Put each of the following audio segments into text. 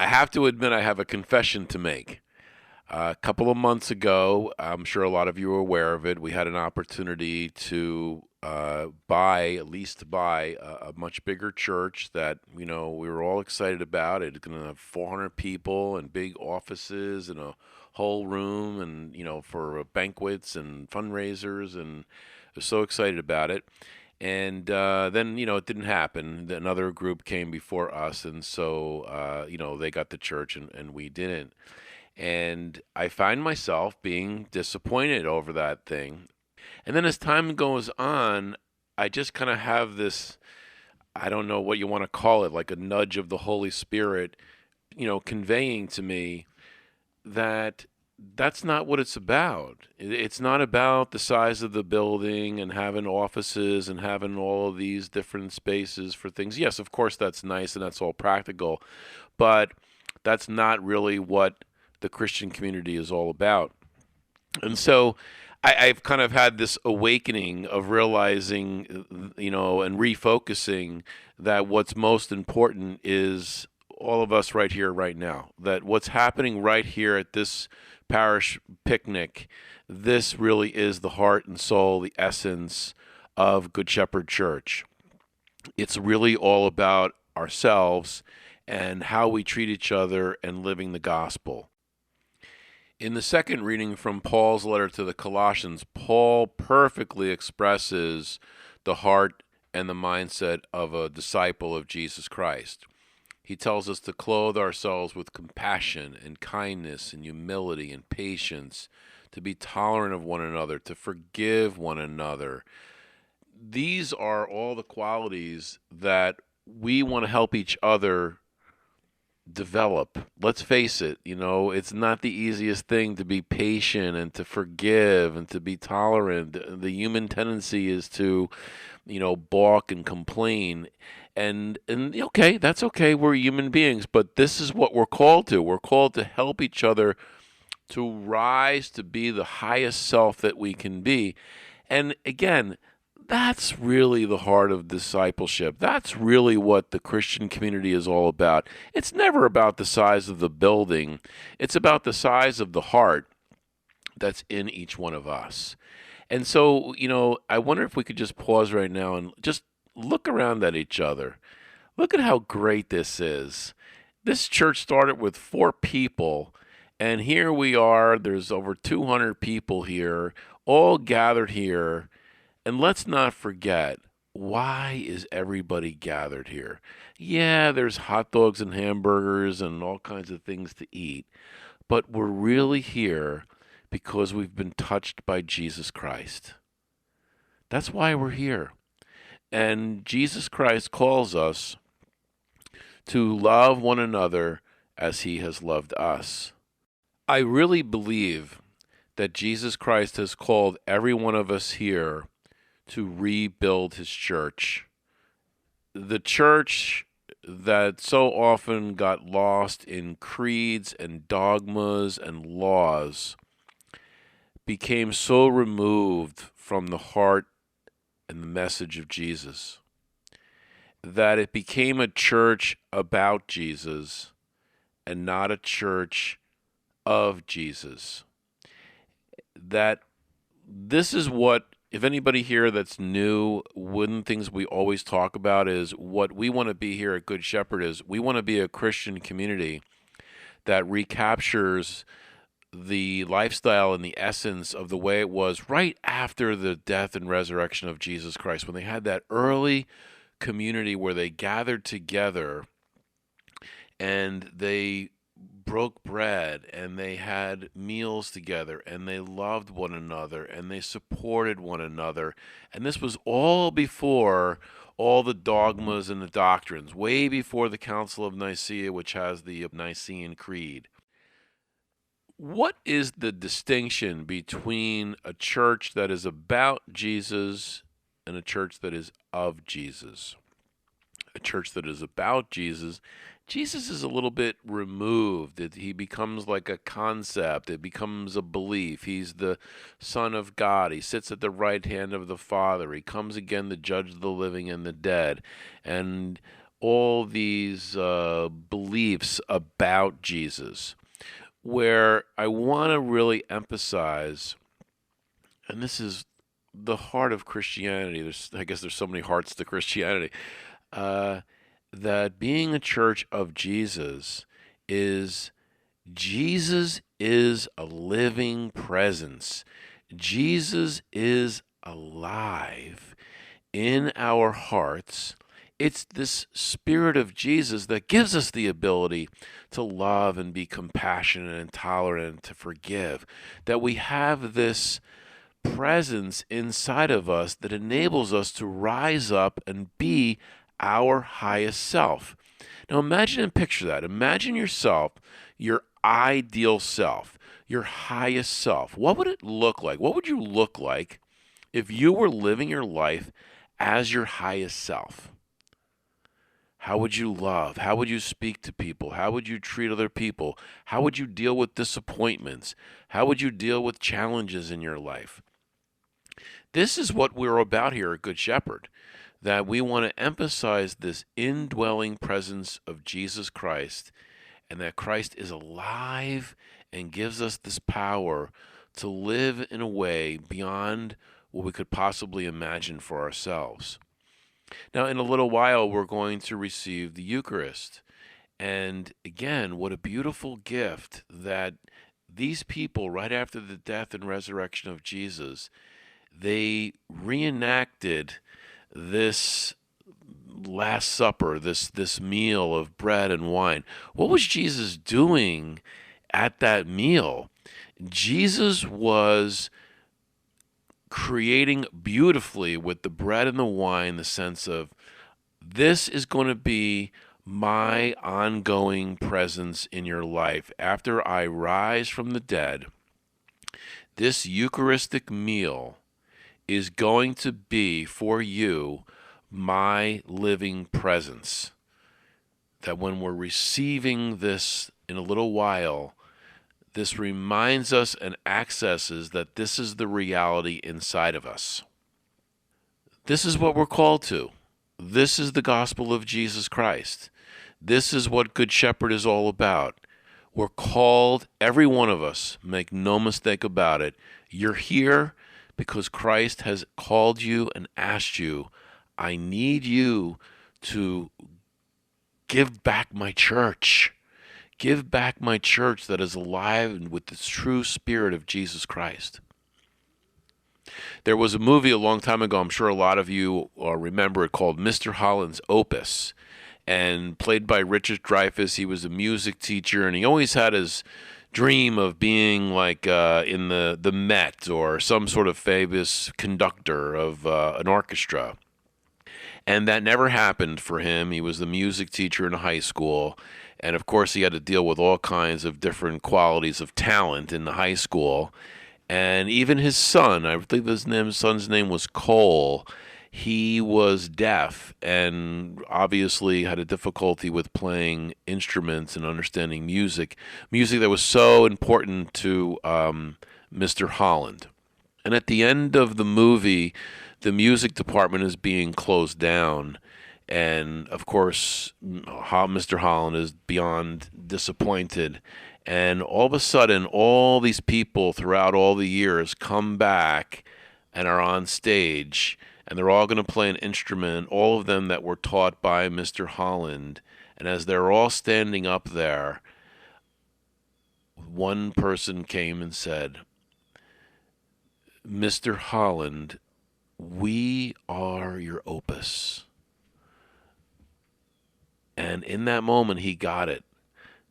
I have to admit I have a confession to make. A couple of months ago, I'm sure a lot of you are aware of it. We had an opportunity to lease to buy a much bigger church that we were all excited about. It's going to have 400 people and big offices and a whole room, and for banquets and fundraisers, and I was so excited about it. And then it didn't happen. Another group came before us, and so they got the church, and we didn't. And I find myself being disappointed over that thing. And then as time goes on, I just kind of have this, I don't know what you want to call it, like a nudge of the Holy Spirit, conveying to me that that's not what it's about. It's not about the size of the building and having offices and having all of these different spaces for things. Yes, of course, that's nice and that's all practical, but that's not really what the Christian community is all about. And so I've kind of had this awakening of realizing, and refocusing that what's most important is all of us right here, right now. That what's happening right here at this parish picnic, this really is the heart and soul, the essence of Good Shepherd Church. It's really all about ourselves and how we treat each other and living the gospel. In the second reading from Paul's letter to the Colossians, Paul perfectly expresses the heart and the mindset of a disciple of Jesus Christ. He tells us to clothe ourselves with compassion and kindness and humility and patience, to be tolerant of one another, to forgive one another. These are all the qualities that we want to help each other develop. Let's face it, it's not the easiest thing to be patient and to forgive and to be tolerant. The human tendency is to, balk and complain. And okay, that's okay. We're human beings, but this is what we're called to. We're called to help each other to rise to be the highest self that we can be. And again, that's really the heart of discipleship. That's really what the Christian community is all about. It's never about the size of the building. It's about the size of the heart that's in each one of us. And so, I wonder if we could just pause right now and just look around at each other. Look at how great this is. This church started with 4 people, and here we are. There's over 200 people here, all gathered here. And let's not forget, why is everybody gathered here? Yeah, there's hot dogs and hamburgers and all kinds of things to eat, but we're really here because we've been touched by Jesus Christ. That's why we're here. And Jesus Christ calls us to love one another as he has loved us. I really believe that Jesus Christ has called every one of us here to rebuild his church. The church that so often got lost in creeds and dogmas and laws became so removed from the heart and the message of Jesus that it became a church about Jesus and not a church of Jesus. That this is what, if anybody here that's new, one of the things we always talk about is what we want to be here at Good Shepherd is we want to be a Christian community that recaptures the lifestyle and the essence of the way it was right after the death and resurrection of Jesus Christ, when they had that early community where they gathered together and they broke bread and they had meals together and they loved one another and they supported one another. And this was all before all the dogmas and the doctrines, way before the Council of Nicaea, which has the Nicene Creed. What is the distinction between a church that is about Jesus and a church that is of Jesus? A church that is about Jesus, Jesus is a little bit removed. He becomes like a concept. It becomes a belief. He's the Son of God. He sits at the right hand of the Father. He comes again to judge the living and the dead. And all these beliefs about Jesus, where I want to really emphasize, and this is the heart of Christianity. I guess there's so many hearts to Christianity. Uh, that being a church of is Jesus is a living presence. Jesus is alive in our hearts. It's this spirit of Jesus that gives us the ability to love and be compassionate and tolerant and to forgive. That we have this presence inside of us that enables us to rise up and be our highest self. Now imagine and picture that. Imagine yourself, your ideal self, your highest self. What would it look like? What would you look like if you were living your life as your highest self? How would you love? How would you speak to people? How would you treat other people? How would you deal with disappointments? How would you deal with challenges in your life? This is what we're about here at Good Shepherd, that we want to emphasize this indwelling presence of Jesus Christ, and that Christ is alive and gives us this power to live in a way beyond what we could possibly imagine for ourselves. Now, in a little while, we're going to receive the Eucharist. And again, what a beautiful gift that these people, right after the death and resurrection of Jesus, they reenacted this Last Supper, this meal of bread and wine. What was Jesus doing at that meal? Jesus was creating beautifully with the bread and the wine the sense of, this is going to be my ongoing presence in your life. After I rise from the dead, this Eucharistic meal is going to be for you my living presence. That when we're receiving this in a little while, this reminds us and accesses that this is the reality inside of us. This is what we're called to. This is the gospel of Jesus Christ. This is what Good Shepherd is all about. We're called, every one of us, make no mistake about it. You're here because Christ has called you and asked you, I need you to give back my church. Give back my church that is alive with the true spirit of Jesus Christ. There was a movie a long time ago, I'm sure a lot of you remember it, called Mr. Holland's Opus, and played by Richard Dreyfuss. He was a music teacher, and he always had his dream of being like in the Met or some sort of famous conductor of an orchestra. And that never happened for him. He was the music teacher in high school. And of course, he had to deal with all kinds of different qualities of talent in the high school. And even his son, I believe his son's name was Cole, he was deaf and obviously had a difficulty with playing instruments and understanding music that was so important to Mr. Holland. And at the end of the movie, the music department is being closed down. And of course, Mr. Holland is beyond disappointed. And all of a sudden, all these people throughout all the years come back and are on stage. And they're all going to play an instrument, all of them that were taught by Mr. Holland. And as they're all standing up there, one person came and said, Mr. Holland, we are your opus. And in that moment, he got it,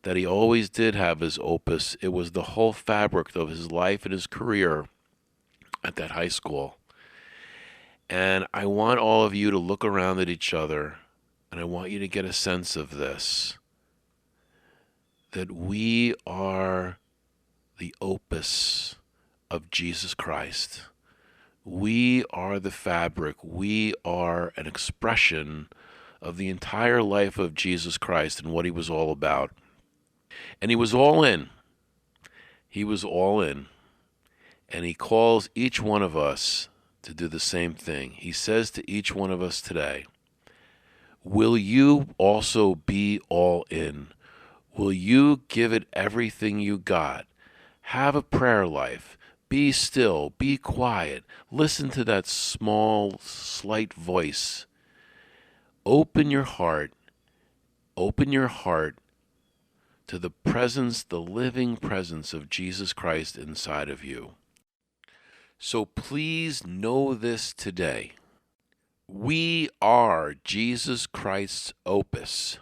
that he always did have his opus. It was the whole fabric of his life and his career at that high school. And I want all of you to look around at each other, and I want you to get a sense of this, that we are the opus of Jesus Christ. We are the fabric. We are an expression of the entire life of Jesus Christ and what he was all about. And he was all in. He was all in. And he calls each one of us to do the same thing. He says to each one of us today, Will you also be all in? Will you give it everything you got? Have a prayer life. Be still. Be quiet. Listen to that small, slight voice. Open your heart. Open your heart to the presence, the living presence of Jesus Christ inside of you. So please know this today. We are Jesus Christ's opus.